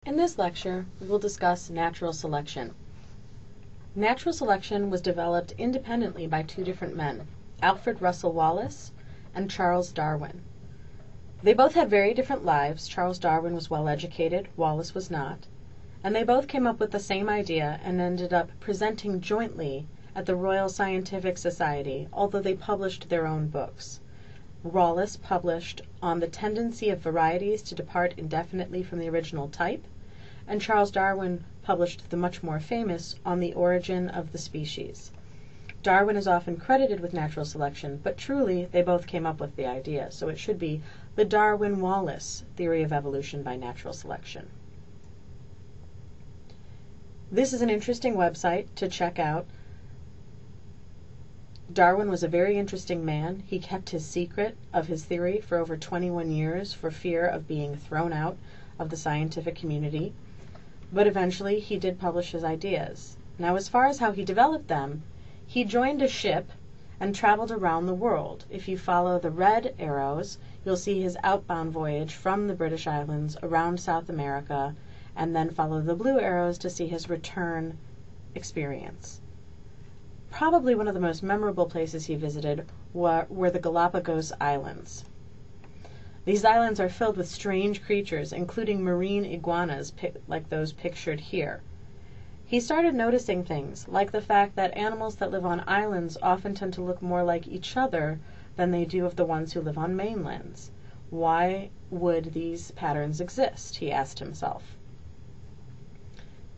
In this lecture, we will discuss natural selection. Natural selection was developed independently by two different men, Alfred Russel Wallace and Charles Darwin. They both had very different lives. Charles Darwin was well educated, Wallace was not, and they both came up with the same idea and ended up presenting jointly at the Royal Scientific Society, although they published their own books. Wallace published on the tendency of varieties to depart indefinitely from the original type, and Charles Darwin published the much more famous On the Origin of the Species. Darwin is often credited with natural selection, but truly they both came up with the idea, so it should be the Darwin-Wallace theory of evolution by natural selection. This is an interesting website to check out. Darwin was a very interesting man. He kept his secret of his theory for over 21 years for fear of being thrown out of the scientific community. But eventually he did publish his ideas. Now, as far as how he developed them, he joined a ship and traveled around the world. If you follow the red arrows, you'll see his outbound voyage from the British Islands around South America, and then follow the blue arrows to see his return experience. Probably one of the most memorable places he visited were the Galapagos Islands. These islands are filled with strange creatures, including marine iguanas like those pictured here. He started noticing things, like the fact that animals that live on islands often tend to look more like each other than they do of the ones who live on mainlands. Why would these patterns exist, he asked himself.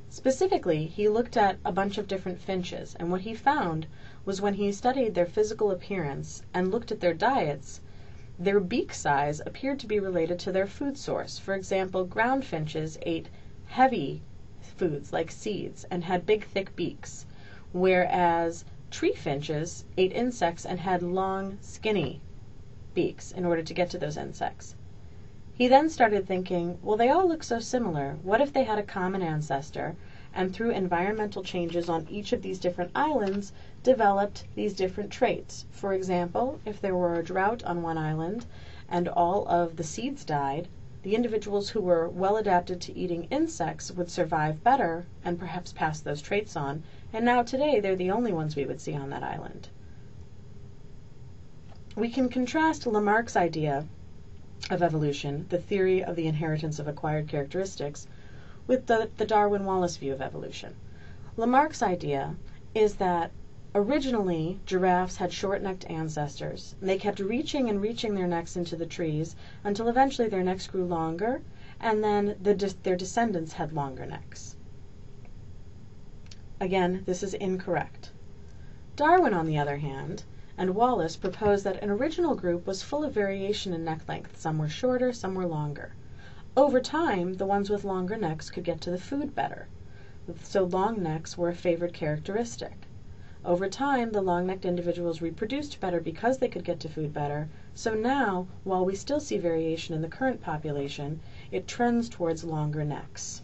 Specifically, he looked at a bunch of different finches, and what he found was when he studied their physical appearance and looked at their diets, their beak size appeared to be related to their food source. For example, ground finches ate heavy foods like seeds and had big, thick beaks, whereas tree finches ate insects and had long, skinny beaks in order to get to those insects. He then started thinking, well, they all look so similar. What if they had a common ancestor, and through environmental changes on each of these different islands, developed these different traits? For example, if there were a drought on one island and all of the seeds died, the individuals who were well adapted to eating insects would survive better and perhaps pass those traits on, and now today they're the only ones we would see on that island. We can contrast Lamarck's idea of evolution, the theory of the inheritance of acquired characteristics, with the Darwin-Wallace view of evolution. Lamarck's idea is that originally giraffes had short-necked ancestors, and they kept reaching and reaching their necks into the trees until eventually their necks grew longer, and then their descendants had longer necks. Again, this is incorrect. Darwin, on the other hand, and Wallace proposed that an original group was full of variation in neck length. Some were shorter, some were longer. Over time, the ones with longer necks could get to the food better, so long necks were a favored characteristic. Over time, the long-necked individuals reproduced better because they could get to food better, so now, while we still see variation in the current population, it trends towards longer necks.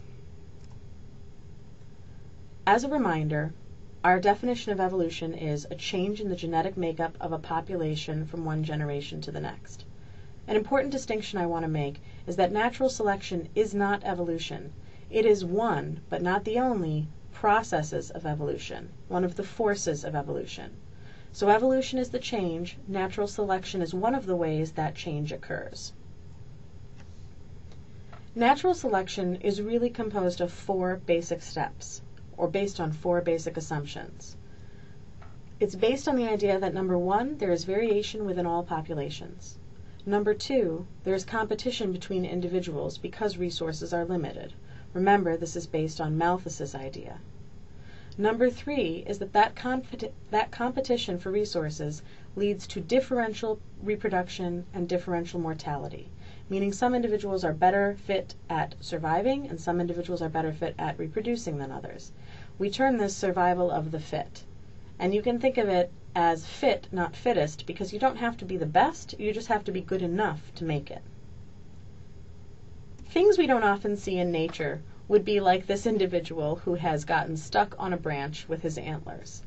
As a reminder, our definition of evolution is a change in the genetic makeup of a population from one generation to the next. An important distinction I want to make is that natural selection is not evolution. It is one, but not the only, processes of evolution, one of the forces of evolution. So evolution is the change, natural selection is one of the ways that change occurs. Natural selection is really composed of 4 basic steps, or based on 4 basic assumptions. It's based on the idea that number 1, there is variation within all populations. Number 2, there is competition between individuals because resources are limited. Remember, this is based on Malthus's idea. Number 3 is that competition for resources leads to differential reproduction and differential mortality, meaning some individuals are better fit at surviving and some individuals are better fit at reproducing than others. We term this survival of the fit. And you can think of it as fit, not fittest, because you don't have to be the best, you just have to be good enough to make it. Things we don't often see in nature would be like this individual who has gotten stuck on a branch with his antlers.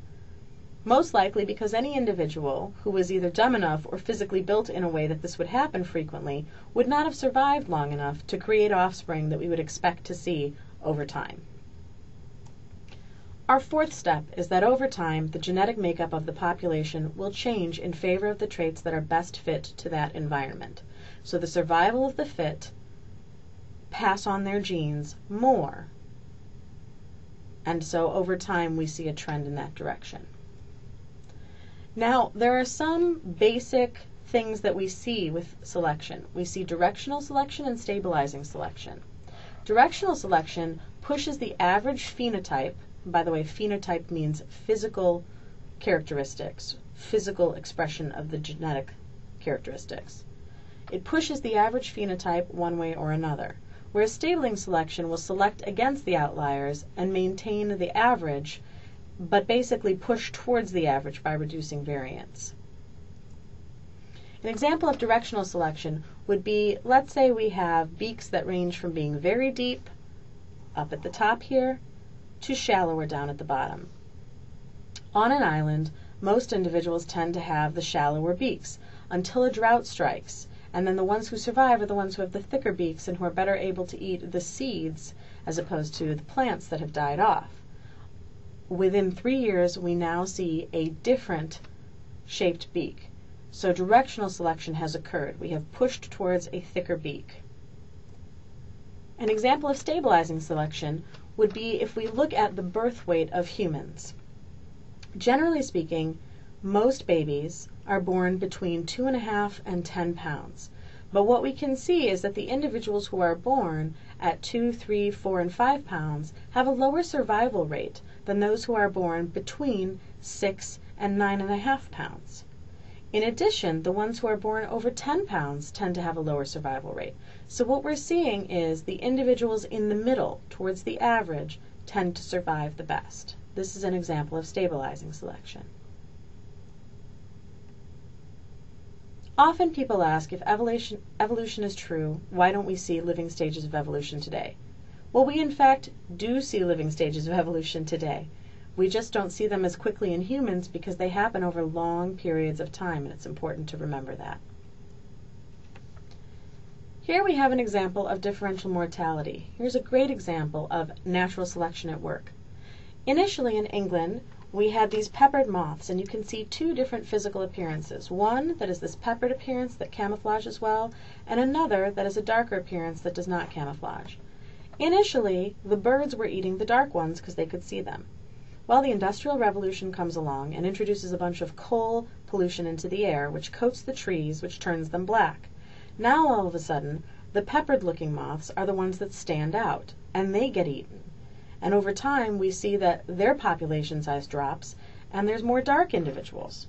most likely because any individual who was either dumb enough or physically built in a way that this would happen frequently would not have survived long enough to create offspring that we would expect to see over time. Our fourth step is that over time, the genetic makeup of the population will change in favor of the traits that are best fit to that environment. So the survival of the fit pass on their genes more. And so over time, we see a trend in that direction. Now, there are some basic things that we see with selection. We see directional selection and stabilizing selection. Directional selection pushes the average phenotype. By the way, phenotype means physical characteristics, physical expression of the genetic characteristics. It pushes the average phenotype one way or another, whereas stabilizing selection will select against the outliers and maintain the average, but basically push towards the average by reducing variance. An example of directional selection would be, let's say we have beaks that range from being very deep, up at the top here, to shallower down at the bottom. On an island, most individuals tend to have the shallower beaks until a drought strikes, and then the ones who survive are the ones who have the thicker beaks and who are better able to eat the seeds as opposed to the plants that have died off. Within 3 years, we now see a different shaped beak. So directional selection has occurred. We have pushed towards a thicker beak. An example of stabilizing selection would be if we look at the birth weight of humans. Generally speaking, most babies are born between 2.5 and 10 pounds. But what we can see is that the individuals who are born at 2, 3, 4, and 5 pounds have a lower survival rate than those who are born between 6 and 9.5 pounds. In addition, the ones who are born over 10 pounds tend to have a lower survival rate. So what we're seeing is the individuals in the middle, towards the average, tend to survive the best. This is an example of stabilizing selection. Often people ask, if evolution is true, why don't we see living stages of evolution today? Well, we in fact do see living stages of evolution today. We just don't see them as quickly in humans because they happen over long periods of time, and it's important to remember that. Here we have an example of differential mortality. Here's a great example of natural selection at work. Initially in England, we had these peppered moths, and you can see two different physical appearances. One that is this peppered appearance that camouflages well, and another that is a darker appearance that does not camouflage. Initially, the birds were eating the dark ones because they could see them. Well, the Industrial Revolution comes along and introduces a bunch of coal pollution into the air, which coats the trees, which turns them black. Now, all of a sudden, the peppered-looking moths are the ones that stand out, and they get eaten. And over time, we see that their population size drops, and there's more dark individuals.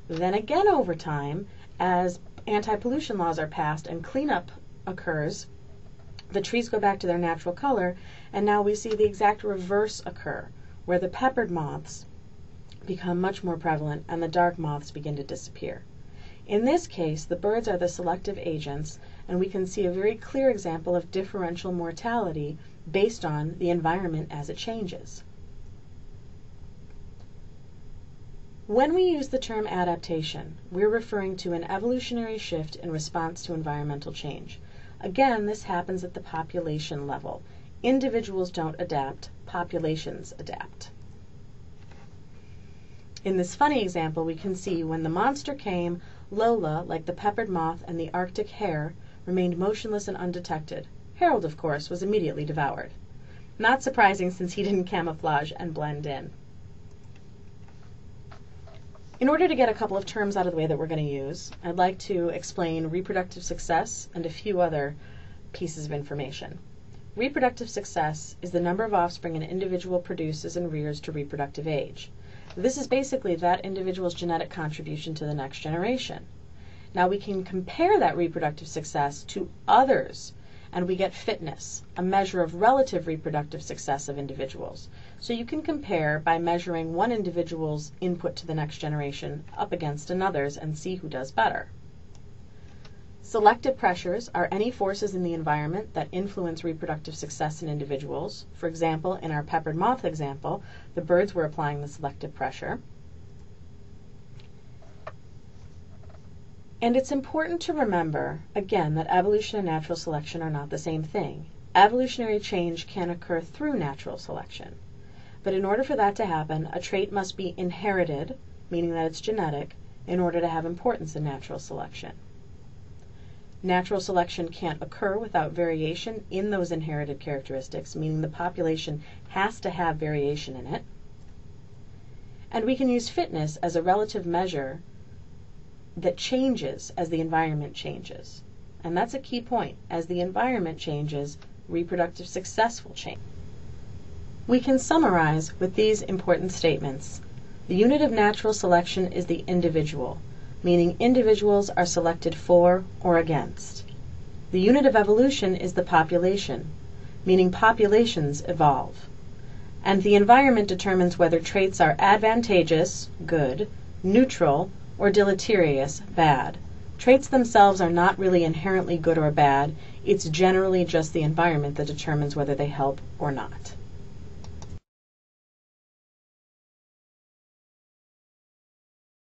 Then again, over time, as anti-pollution laws are passed and cleanup occurs, the trees go back to their natural color, and now we see the exact reverse occur, where the peppered moths become much more prevalent and the dark moths begin to disappear. In this case, the birds are the selective agents, and we can see a very clear example of differential mortality based on the environment as it changes. When we use the term adaptation, we're referring to an evolutionary shift in response to environmental change. Again, this happens at the population level. Individuals don't adapt, populations adapt. In this funny example, we can see when the monster came, Lola, like the peppered moth and the Arctic hare, remained motionless and undetected. Harold, of course, was immediately devoured. Not surprising since he didn't camouflage and blend in. In order to get a couple of terms out of the way that we're going to use, I'd like to explain reproductive success and a few other pieces of information. Reproductive success is the number of offspring an individual produces and rears to reproductive age. This is basically that individual's genetic contribution to the next generation. Now we can compare that reproductive success to others, and we get fitness, a measure of relative reproductive success of individuals. So you can compare by measuring one individual's input to the next generation up against another's and see who does better. Selective pressures are any forces in the environment that influence reproductive success in individuals. For example, in our peppered moth example, the birds were applying the selective pressure. And it's important to remember, again, that evolution and natural selection are not the same thing. Evolutionary change can occur through natural selection. But in order for that to happen, a trait must be inherited, meaning that it's genetic, in order to have importance in natural selection. Natural selection can't occur without variation in those inherited characteristics, meaning the population has to have variation in it. And we can use fitness as a relative measure that changes as the environment changes. And that's a key point. As the environment changes, reproductive success will change. We can summarize with these important statements. The unit of natural selection is the individual, meaning individuals are selected for or against. The unit of evolution is the population, meaning populations evolve. And the environment determines whether traits are advantageous, good, neutral, or deleterious, bad. Traits themselves are not really inherently good or bad. It's generally just the environment that determines whether they help or not.